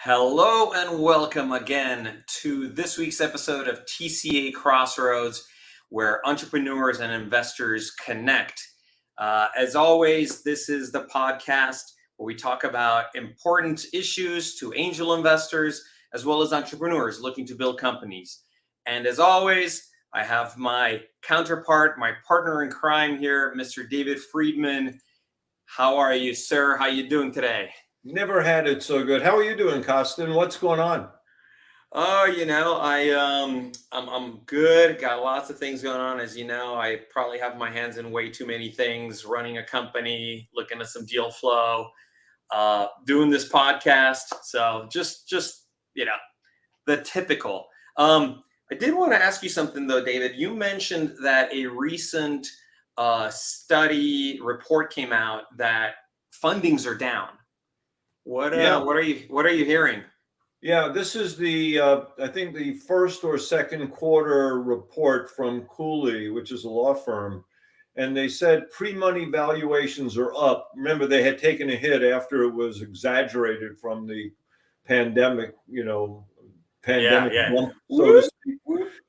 Hello and welcome again to this week's episode of TCA Crossroads, where entrepreneurs and investors connect. As always, this is the podcast where we talk about important issues to angel investors as well as entrepreneurs looking to build companies. And as always, I have my counterpart, my partner in crime here, Mr. David Friedman. How are you, sir? How are you doing today? Never had it so good. How are you doing, Costin? What's going on? Oh, I'm good. Got lots of things going on. As you know, I probably have my hands in way too many things, running a company, looking at some deal flow, doing this podcast. So just the typical. I did want to ask you something though, David. You mentioned that a recent study report came out that fundings are down. What are you hearing? Yeah, this is I think the first or second quarter report from Cooley, which is a law firm. And they said pre-money valuations are up. Remember, they had taken a hit after it was exaggerated from the pandemic, pandemic. Yeah. So to speak.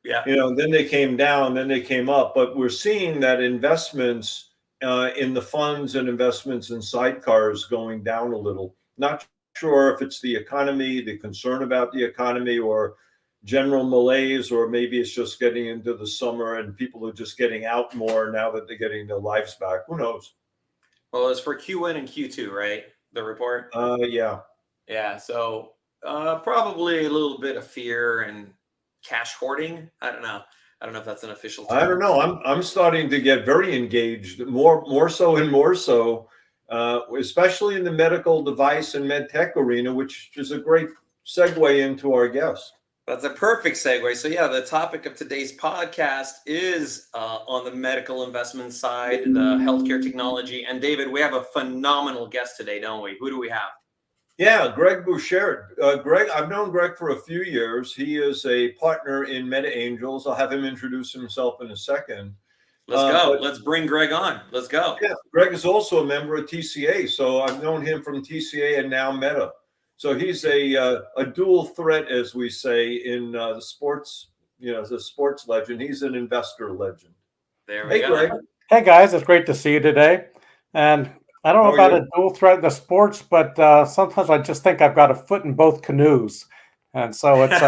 Yeah. Then they came down, then they came up. But we're seeing that investments in the funds and investments in sidecars going down a little. Not sure if it's the economy, the concern about the economy, or general malaise, or maybe it's just getting into the summer and people are just getting out more now that they're getting their lives back. Who knows? Well, it's for Q1 and Q2, right? The report. Yeah. Yeah. So probably a little bit of fear and cash hoarding. I don't know if that's an official term. I don't know. I'm starting to get very engaged, more so and more so, especially in the medical device and medtech arena, which is a great segue into our guest. That's a perfect segue. So yeah, the topic of today's podcast is on the medical investment side, the healthcare technology. And David, we have a phenomenal guest today, don't we? Who do we have? Yeah, Greg Buchert. Greg, I've known Greg for a few years. He is a partner in MEDA Angels. I'll have him introduce himself in a second. Let's go. Let's bring Greg on. Let's go. Yeah, Greg is also a member of TCA. So I've known him from TCA and now MEDA. So he's a dual threat, as we say in the sports, as a sports legend. He's an investor legend. There we go. Greg. Hey, guys. It's great to see you today. And I don't know about a dual threat in the sports, but sometimes I just think I've got a foot in both canoes. And so it's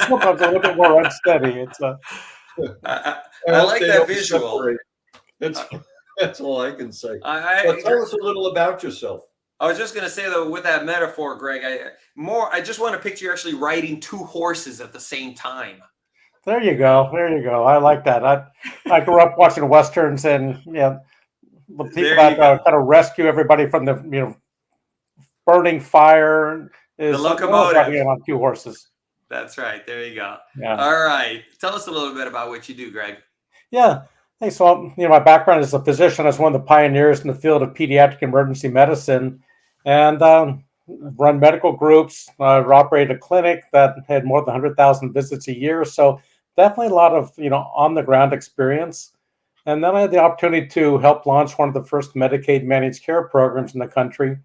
sometimes a little bit more unsteady. It's I like that visual. That's all I can say. Tell us a little about yourself. I was just going to say, though, with that metaphor, Greg, I just want to picture you actually riding two horses at the same time. There you go. I like that. I grew up watching Westerns, and the people that kind of rescue everybody from the burning fire is the locomotive riding on two horses. That's right. There you go. Yeah. All right. Tell us a little bit about what you do, Greg. Yeah. Hey, so my background as a physician. I was one of the pioneers in the field of pediatric emergency medicine, and run medical groups. Operated a clinic that had more than 100,000 visits a year. So definitely a lot of on the ground experience. And then I had the opportunity to help launch one of the first Medicaid managed care programs in the country.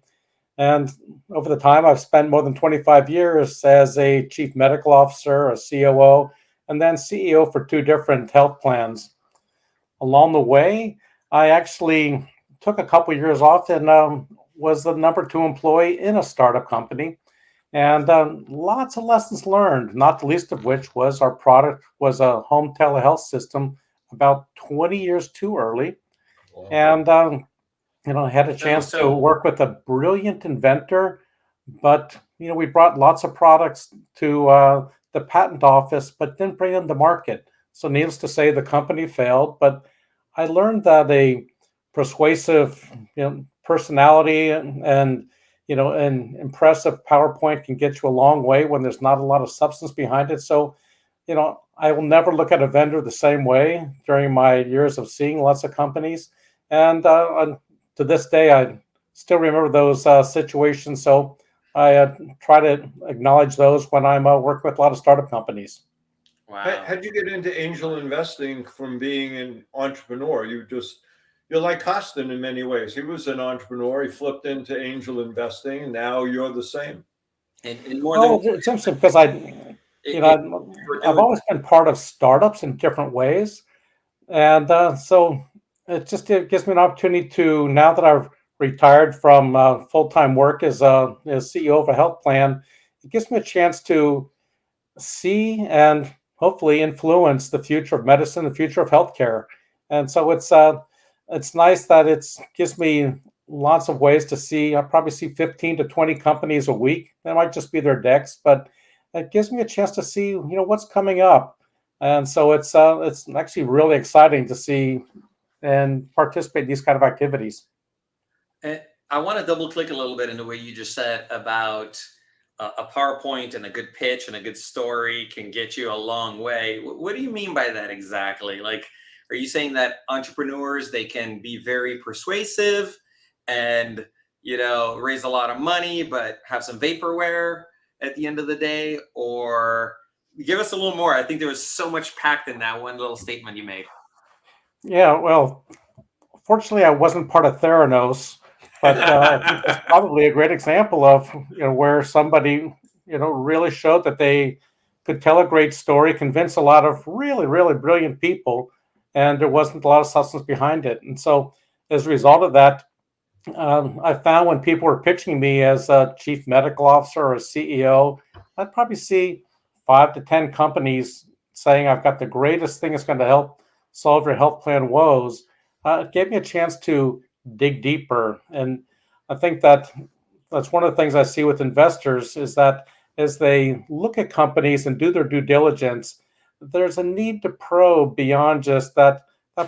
And over the time, I've spent more than 25 years as a chief medical officer, a COO, and then CEO for two different health plans. Along the way, I actually took a couple of years off and was the number 2 employee in a startup company. And lots of lessons learned, not the least of which was our product was a home telehealth system about 20 years too early. Wow. And, I had a chance to work with a brilliant inventor, but, we brought lots of products to the patent office, but didn't bring them to market. So needless to say, the company failed, but I learned that a persuasive, personality and impressive PowerPoint can get you a long way when there's not a lot of substance behind it. So, I will never look at a vendor the same way during my years of seeing lots of companies. And to this day, I still remember those situations. So I try to acknowledge those when I'm working with a lot of startup companies. Wow. How'd you get into angel investing from being an entrepreneur? You're like Costin in many ways. He was an entrepreneur. He flipped into angel investing. And now you're the same. And more than Oh, it's interesting because it, we're I've doing. always been part of startups in different ways, and so it gives me an opportunity to, now that I've retired from full-time work as CEO of a health plan, it gives me a chance to see and hopefully influence the future of medicine, the future of healthcare. And so it's nice that it gives me lots of ways to see. I probably see 15 to 20 companies a week. That might just be their decks, but it gives me a chance to see, what's coming up. And so it's actually really exciting to see and participate in these kind of activities. And I want to double click a little bit in the way you just said about a PowerPoint and a good pitch and a good story can get you a long way. What do you mean by that exactly? Like, are you saying that entrepreneurs, they can be very persuasive and, raise a lot of money, but have some vaporware at the end of the day? Or give us a little more. I think there was so much packed in that one little statement you made. Yeah, well, fortunately, I wasn't part of Theranos, but I think that's probably a great example of where somebody really showed that they could tell a great story, convince a lot of really really brilliant people, and there wasn't a lot of substance behind it. And so, as a result of that, I found when people were pitching me as a chief medical officer or a CEO, I'd probably see 5 to 10 companies saying, "I've got the greatest thing that's going to help solve your health plan woes." It gave me a chance to dig deeper, and I think that's one of the things I see with investors is that as they look at companies and do their due diligence, there's a need to probe beyond just that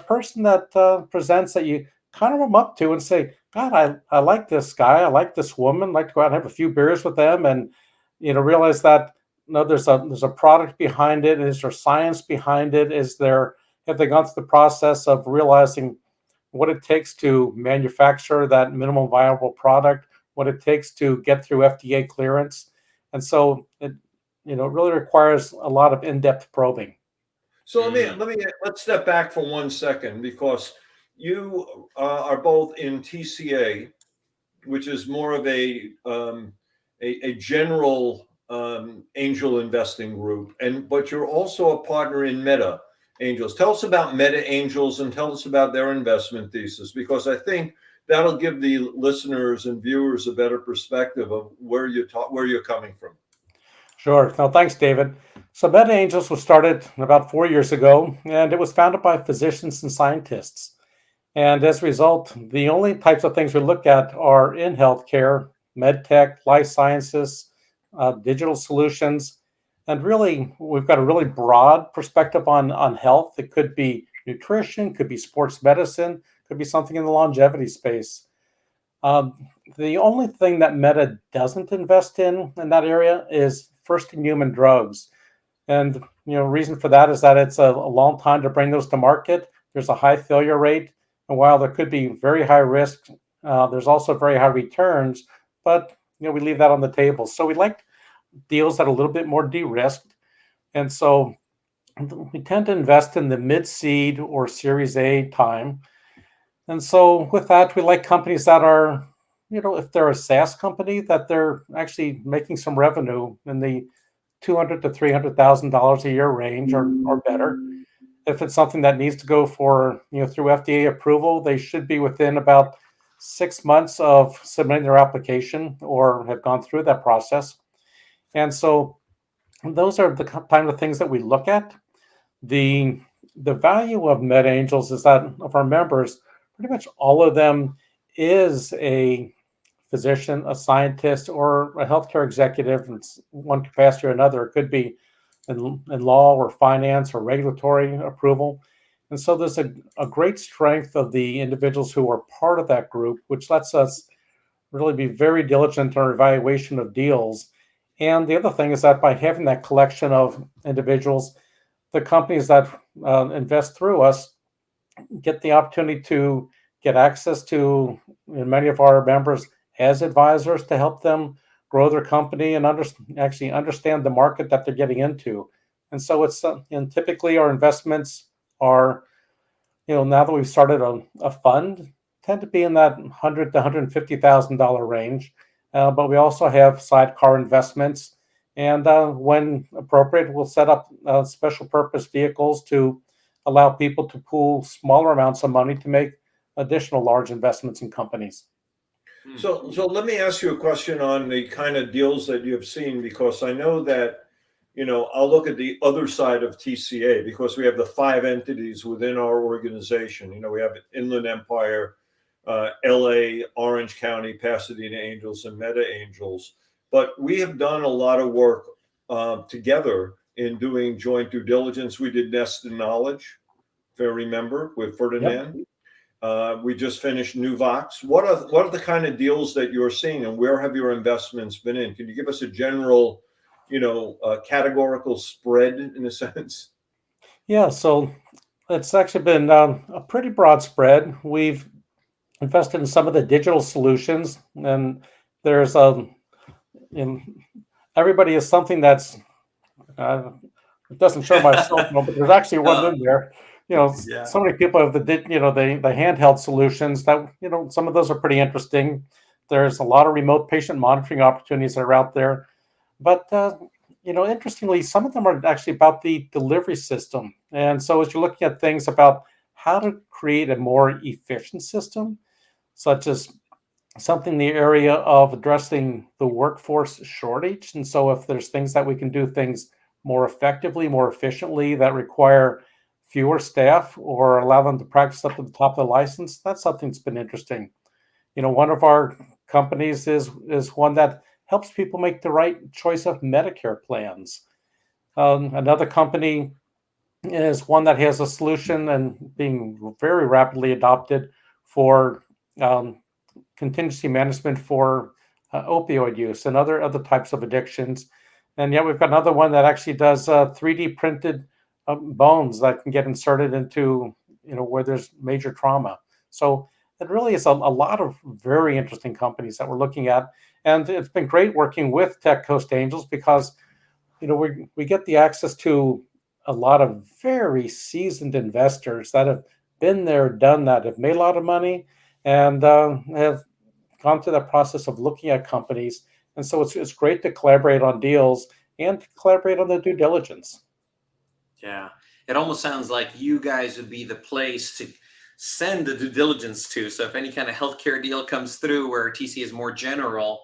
person that presents that you kind of come up to and say, God, I like this guy. I like this woman. I'd like to go out and have a few beers with them and, realize that no, there's a product behind it. Is there science behind it? Have they gone through the process of realizing what it takes to manufacture that minimum viable product, what it takes to get through FDA clearance? And so it, really requires a lot of in-depth probing. So let's step back for 1 second, because you are both in TCA, which is more of a general angel investing group, but you're also a partner in MEDA Angels. Tell us about MEDA Angels and tell us about their investment thesis, because I think that'll give the listeners and viewers a better perspective of where you're coming from. Sure. No, thanks, David. So MEDA Angels was started about 4 years ago, and it was founded by physicians and scientists. And as a result, the only types of things we look at are in healthcare, medtech, life sciences, digital solutions. And really, we've got a really broad perspective on health. It could be nutrition, could be sports medicine, could be something in the longevity space. The only thing that Meta doesn't invest in that area is first in human drugs. And reason for that is that it's a long time to bring those to market. There's a high failure rate, and while there could be very high risk, there's also very high returns. But we leave that on the table. So we like deals that are a little bit more de-risked, and so we tend to invest in the mid-seed or Series A time. And so with that, we like companies that are, if they're a SaaS company, that they're actually making some revenue in the $200,000 to $300,000 a year range or better. If it's something that needs to go for, through FDA approval, they should be within about 6 months of submitting their application or have gone through that process. And so those are the kind of things that we look at. The value of MEDA Angels is that of our members, pretty much all of them is a physician, a scientist, or a healthcare executive in one capacity or another. It could be in law or finance or regulatory approval. And so there's a great strength of the individuals who are part of that group, which lets us really be very diligent in our evaluation of deals. And the other thing is that by having that collection of individuals, the companies that invest through us get the opportunity to get access to many of our members as advisors to help them grow their company and actually understand the market that they're getting into. And so it's and typically our investments are, now that we've started a fund, tend to be in that $100,000 to $150,000 range. but we also have sidecar investments. And when appropriate, we'll set up special purpose vehicles to allow people to pool smaller amounts of money to make additional large investments in companies. So let me ask you a question on the kind of deals that you have seen, because I know that, I'll look at the other side of TCA, because we have the 5 entities within our organization. We have Inland Empire, LA, Orange County, Pasadena Angels, and MEDA Angels. But we have done a lot of work together in doing joint due diligence. We did Nest and Knowledge, if I remember, with Ferdinand. Yep. We just finished Nuvox. What are the kind of deals that you're seeing, and where have your investments been in? Can you give us a general, categorical spread in a sense? Yeah, so it's actually been a pretty broad spread. We've invested in some of the digital solutions, and there's everybody is something that's it doesn't show my cell phone, but there's actually one in there. So many people have the handheld solutions that, some of those are pretty interesting. There's a lot of remote patient monitoring opportunities that are out there. But, interestingly, some of them are actually about the delivery system. And so as you're looking at things about how to create a more efficient system, such as something in the area of addressing the workforce shortage. And so if there's things that we can do things more effectively, more efficiently, that require fewer staff or allow them to practice up to the top of the license, that's something that's been interesting. One of our companies is one that helps people make the right choice of Medicare plans. Another company is one that has a solution and being very rapidly adopted for contingency management for opioid use and other types of addictions. And yet we've got another one that actually does 3D printed bones that can get inserted into, where there's major trauma. So it really is a lot of very interesting companies that we're looking at. And it's been great working with Tech Coast Angels because, we get the access to a lot of very seasoned investors that have been there, done that, have made a lot of money, and have gone through that process of looking at companies. And so it's great to collaborate on deals and collaborate on the due diligence. Yeah, it almost sounds like you guys would be the place to send the due diligence to. So if any kind of healthcare deal comes through where TC is more general,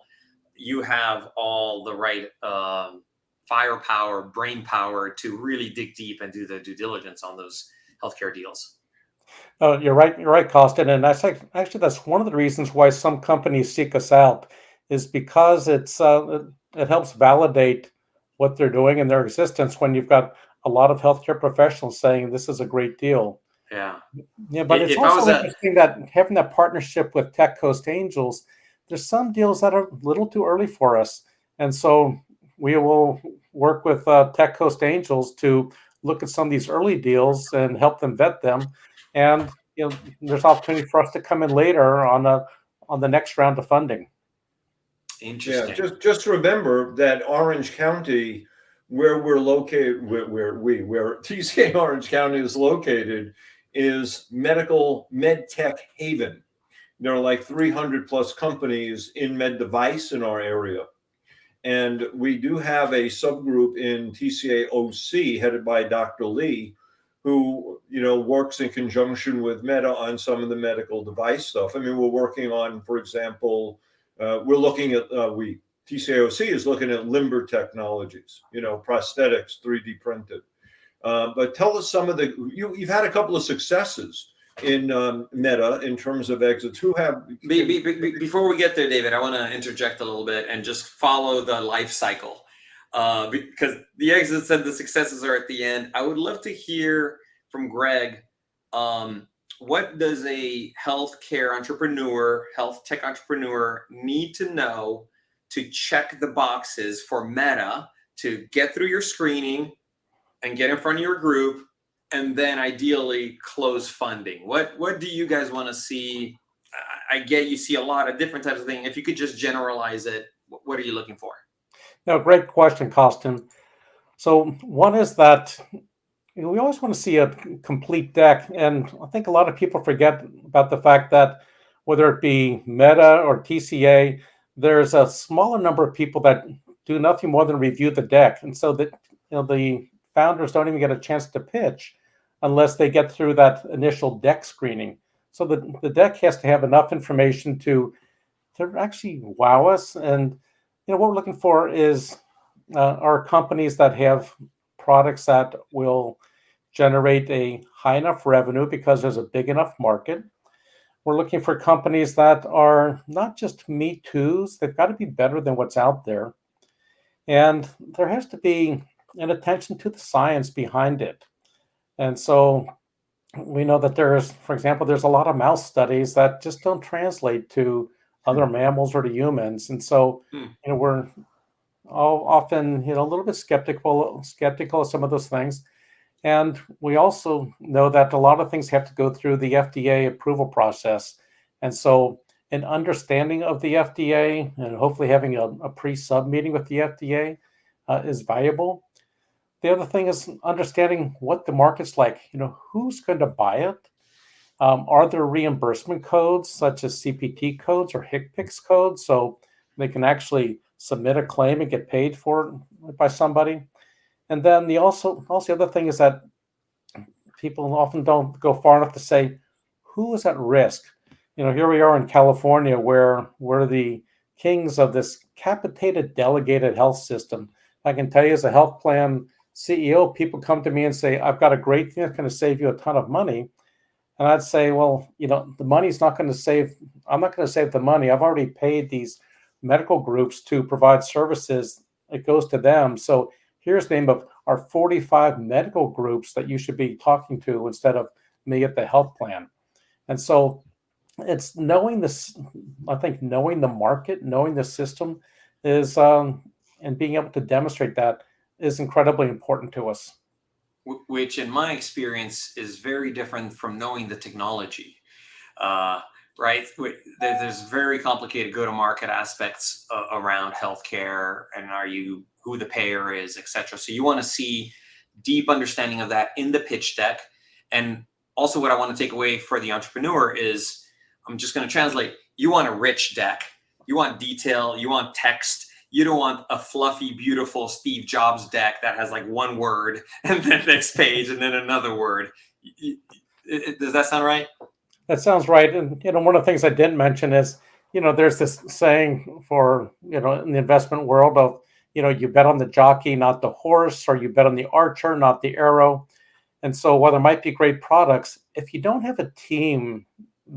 you have all the right firepower, brain power to really dig deep and do the due diligence on those healthcare deals. Oh, you're right. You're right, Costin. And that's actually that's one of the reasons why some companies seek us out, is because it helps validate what they're doing and their existence when you've got a lot of healthcare professionals saying this is a great deal. Yeah. Yeah, but it's also interesting that having that partnership with Tech Coast Angels, there's some deals that are a little too early for us. And so we will work with Tech Coast Angels to look at some of these early deals and help them vet them. And there's opportunity for us to come in later on the next round of funding. Interesting. Yeah, just remember that Orange County, where we're located, where TCA Orange County is located, is medtech haven. There are like 300 plus companies in med device in our area. And we do have a subgroup in TCA OC headed by Dr. Lee, who, works in conjunction with MEDA on some of the medical device stuff. I mean, we're working on, for example, we're looking at, TCAOC is looking at limber technologies, prosthetics, 3D printed. But tell us some of you've had a couple of successes in MEDA in terms of exits. Who have before we get there, David, I want to interject a little bit and just follow the life cycle, because the exits and the successes are at the end. I would love to hear from Greg. What does a healthcare entrepreneur, health tech entrepreneur need to know to check the boxes for MEDA to get through your screening and get in front of your group, and then ideally close funding? What do you guys want to see? I get you see a lot of different types of things. If you could just generalize it, what are you looking for? No, great question, Costin. So one is that we always want to see a complete deck. And I think a lot of people forget about the fact that whether it be MEDA or TCA, there's a smaller number of people that do nothing more than review the deck, and so that the founders don't even get a chance to pitch unless they get through that initial deck screening. So the deck has to have enough information to actually wow us. And what we're looking for is are companies that have products that will generate a high enough revenue because there's a big enough market. We're looking for companies that are not just me too's, they've got to be better than what's out there. And there has to be an attention to the science behind it. And so we know that for example, there's a lot of mouse studies that just don't translate to other mammals or to humans. And so, we're all often, a little bit skeptical of some of those things. And we also know that a lot of things have to go through the FDA approval process. And so an understanding of the FDA and hopefully having a pre-sub meeting with the FDA is valuable. The other thing is understanding what the market's like. Who's going to buy it? Are there reimbursement codes such as CPT codes or HCPCS codes so they can actually submit a claim and get paid for it by somebody? And then the other thing is that people often don't go far enough to say, who is at risk? Here we are in California where we're the kings of this capitated delegated health system. I can tell you as a health plan CEO, people come to me and say, I've got a great thing that's going to save you a ton of money. And I'd say, well, the money's not going to save, I'm not going to save the money. I've already paid these medical groups to provide services. It goes to them. So here's the name of our 45 medical groups that you should be talking to instead of me at the health plan. And so it's knowing this, I think knowing the market, knowing the system is, and being able to demonstrate that is incredibly important to us. Which in my experience is very different from knowing the technology, right? There's very complicated go-to-market aspects around healthcare and who the payer is, et cetera. So you want to see deep understanding of that in the pitch deck. And also what I want to take away for the entrepreneur is, I'm just going to translate, you want a rich deck, you want detail, you want text. You don't want a fluffy, beautiful Steve Jobs deck that has like one word and then next page and then another word. Does that sound right? That sounds right. And, one of the things I didn't mention is, there's this saying for, in the investment world of, you bet on the jockey, not the horse, or you bet on the archer, not the arrow. And so while there might be great products, if you don't have a team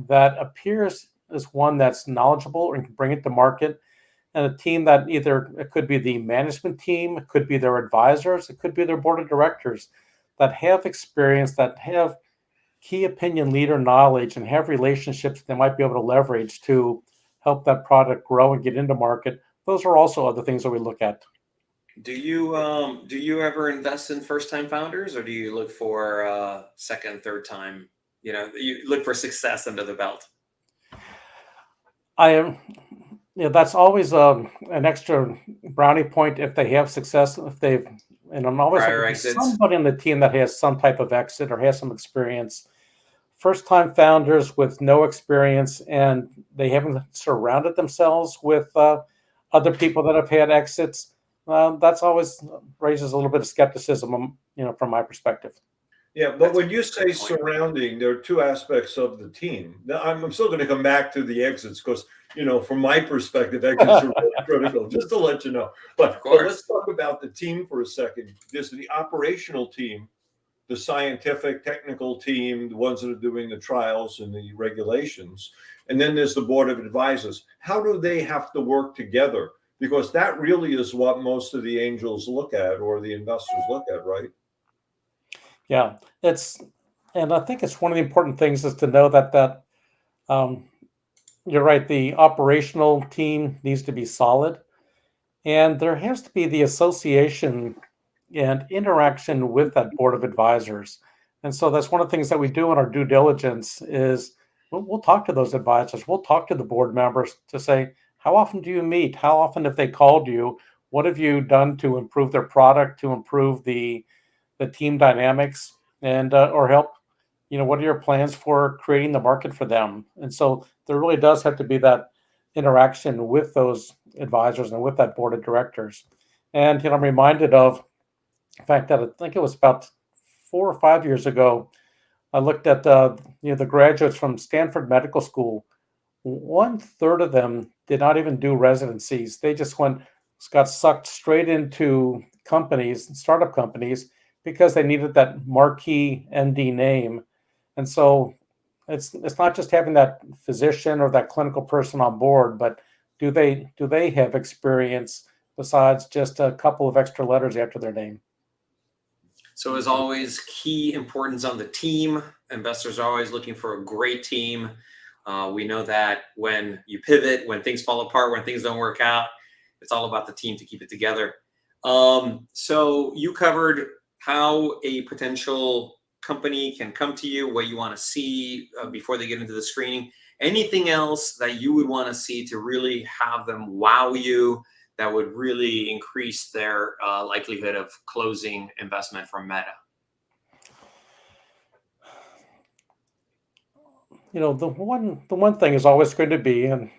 that appears as one that's knowledgeable and can bring it to market, and a team that either it could be the management team, it could be their advisors, it could be their board of directors that have experience, that have key opinion leader knowledge and have relationships they might be able to leverage to help that product grow and get into market. Those are also other things that we look at. Do you ever invest in first-time founders, or do you look for second, third time? You look for success under the belt. I am. That's always an extra brownie point if they have success. And I'm always looking for somebody on the team that has some type of exit or has some experience. First-time founders with no experience and they haven't surrounded themselves with other people that have had exits. That's always raises a little bit of skepticism, from my perspective. Yeah, but when you say surrounding, there are two aspects of the team. Now, I'm still going to come back to the exits because, from my perspective, exits are really critical, just to let you know. But let's talk about the team for a second. There's the operational team, the scientific, technical team, the ones that are doing the trials and the regulations. And then there's the board of advisors. How do they have to work together? Because that really is what most of the angels look at or the investors look at, right? Yeah, and I think it's one of the important things is to know that you're right. The operational team needs to be solid, and there has to be the association and interaction with that board of advisors. And so that's one of the things that we do in our due diligence is we'll talk to those advisors. We'll talk to the board members to say, how often do you meet? How often have they called you? What have you done to improve their product, to improve the team dynamics, and or help, what are your plans for creating the market for them? And so there really does have to be that interaction with those advisors and with that board of directors. And I'm reminded of the fact that I think it was about 4 or 5 years ago, I looked at the graduates from Stanford Medical School. 1/3 of them did not even do residencies. They just got sucked straight into companies, startup companies, because they needed that marquee MD name. And so it's not just having that physician or that clinical person on board, but do they have experience besides just a couple of extra letters after their name? So as always, key importance on the team. Investors are always looking for a great team. We know that when you pivot, when things fall apart, when things don't work out, it's all about the team to keep it together. So you covered how a potential company can come to you, what you want to see before they get into the screening. Anything else that you would want to see to really have them wow you, that would really increase their likelihood of closing investment from MEDA? The one thing is always going to be, and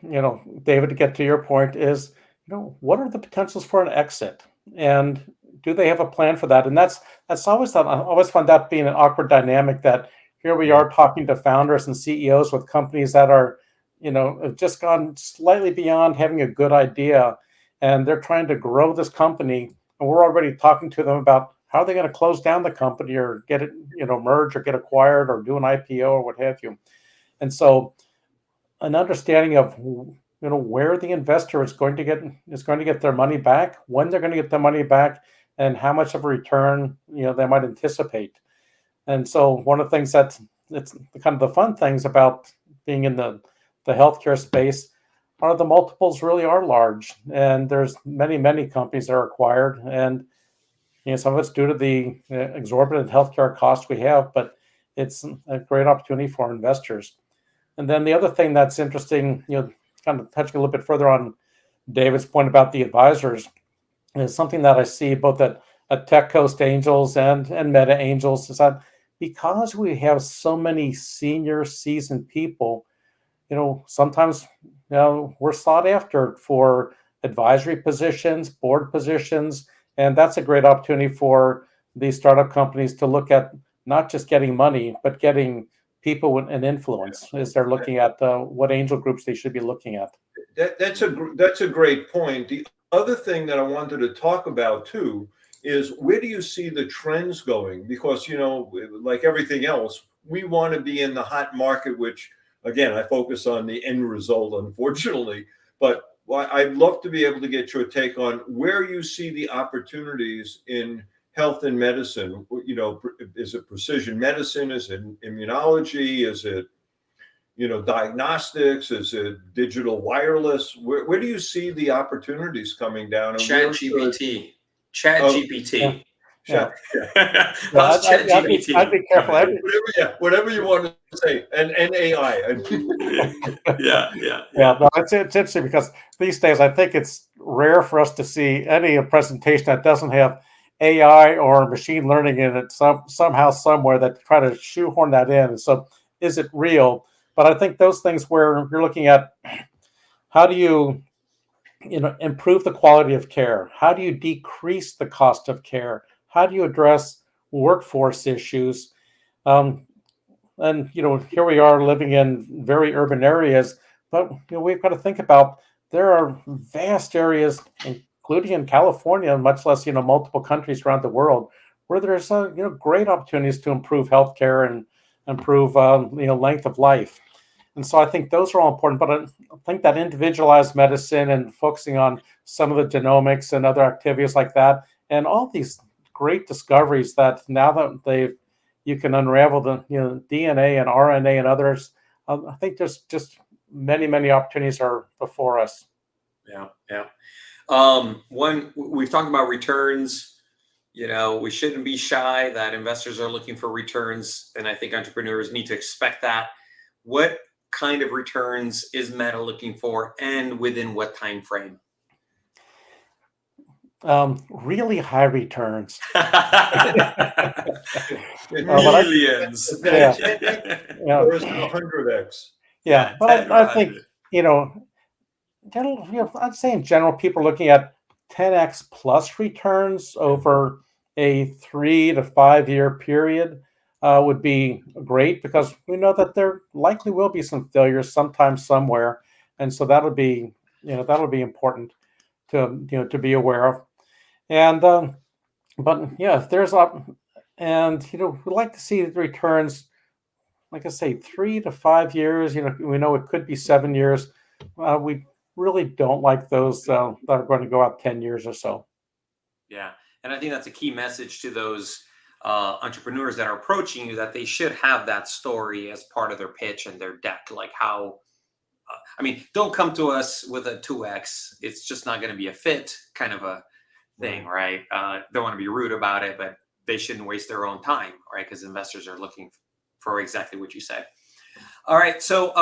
David, to get to your point, is what are the potentials for an exit, and do they have a plan for that? And that's always I always found that being an awkward dynamic, that here we are talking to founders and CEOs with companies that are have just gone slightly beyond having a good idea, and they're trying to grow this company, and we're already talking to them about how are they going to close down the company or get it merge or get acquired or do an IPO or what have you. And so an understanding of where the investor is going to get their money back, when they're going to get their money back, and how much of a return they might anticipate. And so one of the things it's kind of the fun things about being in the healthcare space are the multiples really are large, and there's many companies that are acquired, and some of it's due to the exorbitant healthcare costs we have, but it's a great opportunity for investors. And then the other thing that's interesting, kind of touching a little bit further on David's point about the advisors, is something that I see both at Tech Coast Angels and MEDA Angels, is that because we have so many senior seasoned people, sometimes we're sought after for advisory positions, board positions, and that's a great opportunity for these startup companies to look at not just getting money, but getting people with an influence as they're looking at what angel groups they should be looking at. That's a great point. The other thing that I wanted to talk about too is, where do you see the trends going? Because like everything else, we want to be in the hot market, which again, I focus on the end result, unfortunately. But I'd love to be able to get your take on where you see the opportunities in health and medicine. Is it precision medicine? Is it immunology? Is it diagnostics? Is it digital wireless? Where do you see the opportunities coming down? ChatGPT. ChatGPT. Yeah. How's ChatGPT? I'd be careful. Whatever you want to say, and AI. Yeah. No, it's interesting because these days I think it's rare for us to see any presentation that doesn't have AI or machine learning in it somehow, somewhere, that try to shoehorn that in. And so, is it real? But I think those things where you're looking at how do you improve the quality of care? How do you decrease the cost of care? How do you address workforce issues? And here we are living in very urban areas, but we've got to think about, there are vast areas, including in California, much less multiple countries around the world, where there's great opportunities to improve healthcare and improve length of life. And so I think those are all important. But I think that individualized medicine and focusing on some of the genomics and other activities like that, and all these great discoveries that now that you can unravel the DNA and RNA and others, I think there's just many opportunities are before us. Yeah. One, we've talked about returns. We shouldn't be shy that investors are looking for returns, and I think entrepreneurs need to expect that. What kind of returns is MEDA looking for, and within what time frame? Really high returns. Millions. Or is it 100x? Yeah, but I think I'd say in general, people are looking at 10x plus returns over a 3 to 5 year period would be great because we know that there likely will be some failures sometime somewhere, and so that'll be important to be aware of. And but yeah, if there's up, and we like to see the returns, like I say, 3 to 5 years. We know it could be 7 years. We really don't like those that are going to go out 10 years or so. Yeah, and I think that's a key message to those entrepreneurs that are approaching you, that they should have that story as part of their pitch and their deck. Like how, I mean, don't come to us with a 2x. It's just not going to be a fit kind of a thing, right? Don't want to be rude about it, but they shouldn't waste their own time, right? Because investors are looking for exactly what you said. All right, so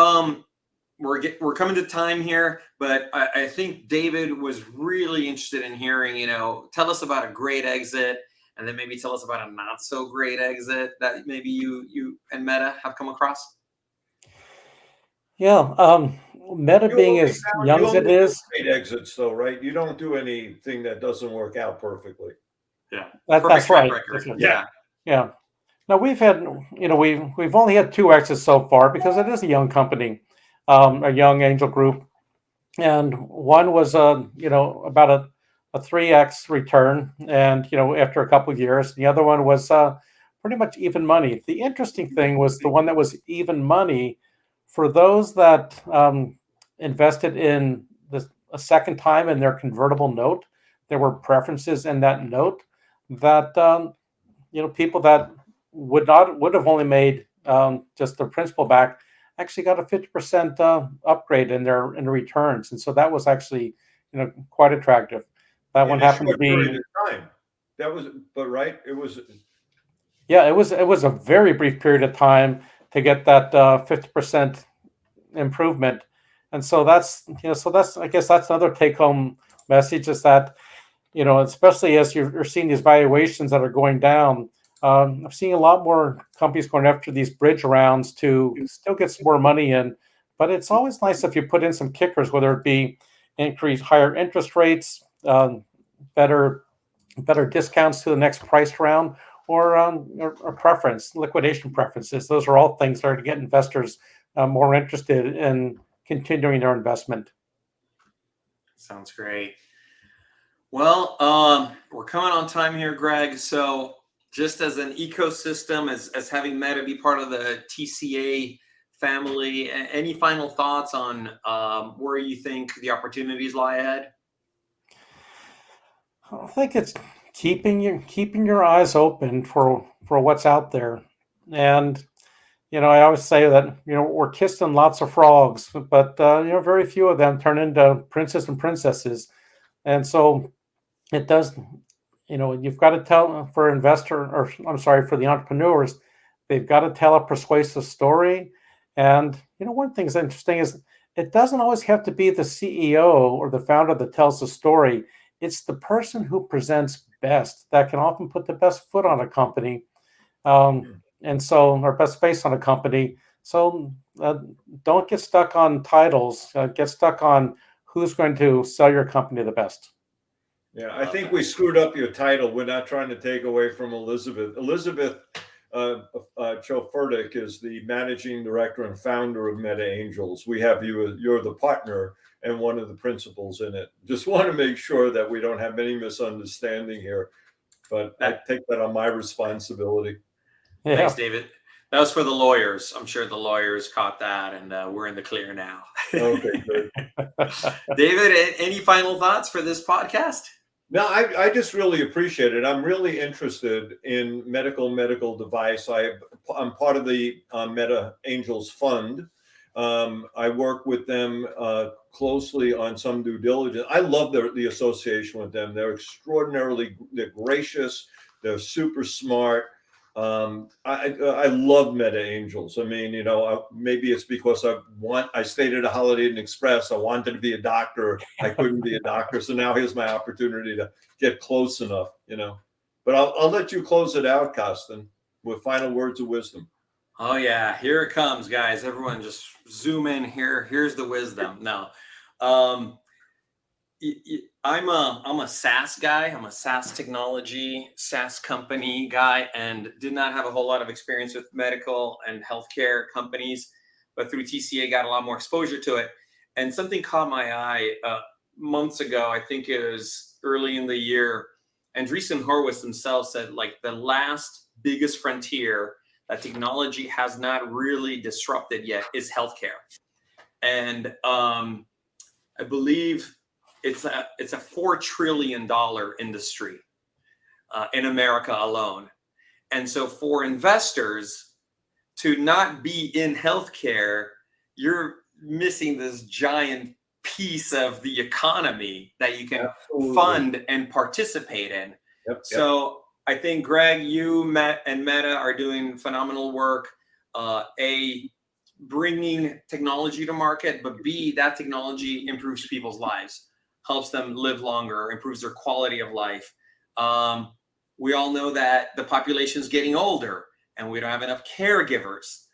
we're coming to time here, but I think David was really interested in hearing, tell us about a great exit, and then maybe tell us about a not so great exit that maybe you and Meta have come across. Yeah, Meta being as young as it is, great exits though, right? You don't do anything that doesn't work out perfectly. Yeah, that's right. Yeah. Now we've had, we've only had 2 exits so far because it is a young company, a young angel group, and one was about a 3x return, and after a couple of years. The other one was pretty much even money. The interesting thing was the one that was even money for those that invested in a second time in their convertible note. There were preferences in that note that people that would have only made just the principal back actually got a 50% upgrade in their returns, and so that was actually quite attractive. That one happened to be time. That was, but right, it was. Yeah, it was a very brief period of time to get that 50% improvement, and so that's I guess that's another take home message, is that especially as you're seeing these valuations that are going down. I'm seeing a lot more companies going after these bridge rounds to still get some more money in, but it's always nice if you put in some kickers, whether it be higher interest rates, better discounts to the next price round, or liquidation preferences. Those are all things that are to get investors more interested in continuing their investment. Sounds great. Well, we're coming on time here, Greg. So just as an ecosystem, as having Meta be part of the TCA family, any final thoughts on where you think the opportunities lie ahead? I think it's keeping your eyes open for what's out there. And I always say that we're kissing lots of frogs, but very few of them turn into princes and princesses. And so it does, you've got to tell, for the entrepreneurs, they've got to tell a persuasive story. And one thing that's interesting is it doesn't always have to be the CEO or the founder that tells the story. It's the person who presents best that can often put the best foot on a company, and so, or best face on a company. So don't get stuck on titles. Get stuck on who's going to sell your company the best. Yeah, I think we screwed up your title. We're not trying to take away from Elizabeth. Elizabeth Choferdic is the managing director and founder of MEDA Angels. We have you're the partner and one of the principals in it. Just want to make sure that we don't have any misunderstanding here, but I take that on my responsibility. Yeah. Thanks, David. That was for the lawyers. I'm sure the lawyers caught that, and we're in the clear now. Okay, good. David, any final thoughts for this podcast? No, I just really appreciate it. I'm really interested in medical device. I'm part of the MEDA Angels Fund. I work with them closely on some due diligence. I love the association with them. They're they're gracious. They're super smart. I love MEDA Angels. I mean, maybe it's because I stayed at a Holiday Inn Express. I wanted to be a doctor. I couldn't be a doctor. So now here's my opportunity to get close enough, but I'll let you close it out, Costin, with final words of wisdom. Oh yeah, here it comes, guys. Everyone just zoom in here. Here's the wisdom. No, Um, I'm a SaaS guy. I'm a SaaS technology, SaaS company guy, and did not have a whole lot of experience with medical and healthcare companies, but through TCA got a lot more exposure to it. And something caught my eye months ago. I think it was early in the year. Andreessen Horowitz themselves said, like, the last biggest frontier that technology has not really disrupted yet is healthcare. And I believe it's a $4 trillion industry in America alone. And so for investors to not be in healthcare, you're missing this giant piece of the economy that you can Absolutely. fund and participate in. Yep, So I think, Greg, you, Matt, and MEDA are doing phenomenal work. Bringing technology to market, but B, that technology improves people's lives, helps them live longer, improves their quality of life. We all know that the population is getting older and we don't have enough caregivers.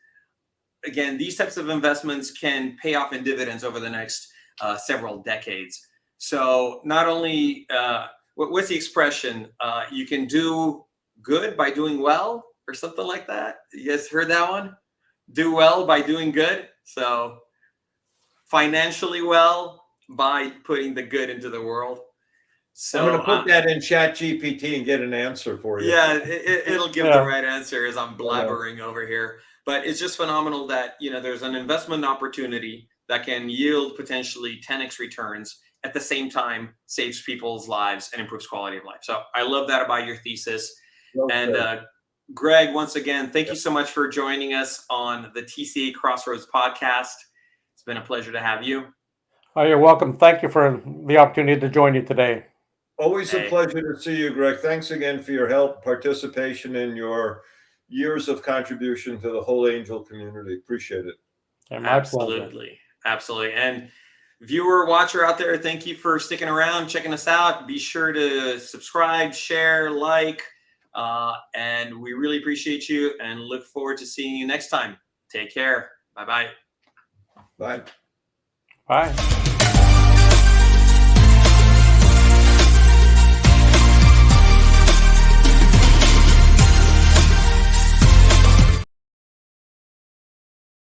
Again, these types of investments can pay off in dividends over the next several decades. So not only, what's the expression? You can do good by doing well, or something like that. You guys heard that one? Do well by doing good. So financially well by putting the good into the world. So I'm going to put that in Chat GPT and get an answer for you. Yeah, it'll give the right answer as I'm blabbering over here. But it's just phenomenal that, there's an investment opportunity that can yield potentially 10x returns, at the same time saves people's lives and improves quality of life. So I love that about your thesis. And Greg, once again, thank you so much for joining us on the TCA Crossroads podcast. It's been a pleasure to have you. Oh, you're welcome. Thank you for the opportunity to join you today. Always a pleasure to see you, Greg. Thanks again for your help, participation, and your years of contribution to the whole angel community. Appreciate it. Absolutely. Absolutely. And viewer, watcher out there, thank you for sticking around, checking us out. Be sure to subscribe, share, like, and we really appreciate you and look forward to seeing you next time. Take care. Bye-bye. Bye. Bye.